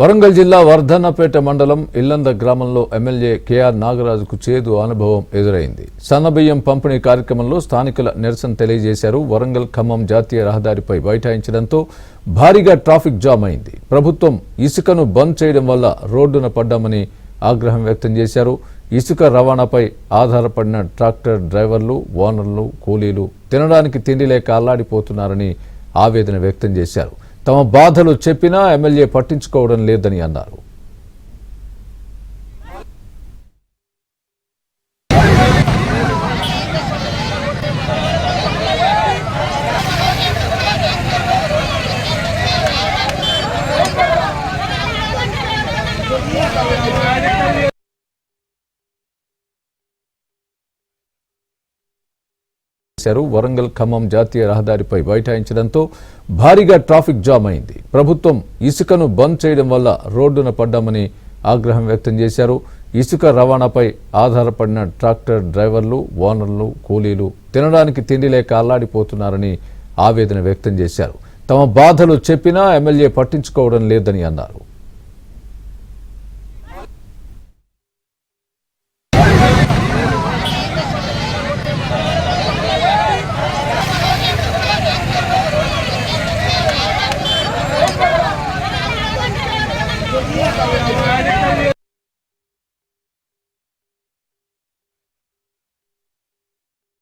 వరంగల్ జిల్లా వర్ధన్నపేట మండలం ఇల్లంద గ్రామంలో ఎమ్మెల్యే కేఆర్ నాగరాజుకు చేదు అనుభవం ఎదురైంది. సన్నబియ్యం పంపిణీ కార్యక్రమంలో స్థానికుల నిరసన తెలియజేశారు. వరంగల్ ఖమ్మం జాతీయ రహదారిపై బైఠాయించడంతో భారీగా ట్రాఫిక్ జామ్ అయింది. ప్రభుత్వం ఇసుకను బంద్ చేయడం వల్ల రోడ్డున పడ్డామని ఆగ్రహం వ్యక్తం చేశారు. ఇసుక రవాణాపై ఆధారపడిన ట్రాక్టర్ డ్రైవర్లు, ఓనర్లు, కూలీలు తినడానికి తిండి లేక అల్లాడిపోతున్నారని ఆవేదన వ్యక్తం చేశారు. తమ బాధలు చెప్పినా ఎమ్మెల్యే పట్టించుకోవడం లేదని అన్నారు. వరంగల్ ఖమ్మం జాతీయ రహదారిపై బైఠాయించడంతో భారీగా ట్రాఫిక్ జామ్ అయింది. ప్రభుత్వం ఇసుకను బంద్ చేయడం వల్ల రోడ్డున పడ్డామని ఆగ్రహం వ్యక్తం చేశారు. ఇసుక రవాణాపై ఆధారపడిన ట్రాక్టర్ డ్రైవర్లు, ఓనర్లు, కూలీలు తినడానికి తిండి లేక అల్లాడిపోతున్నారని ఆవేదన వ్యక్తం చేశారు. తమ బాధలు చెప్పినా ఎమ్మెల్యే పట్టించుకోవడం లేదని అన్నారు.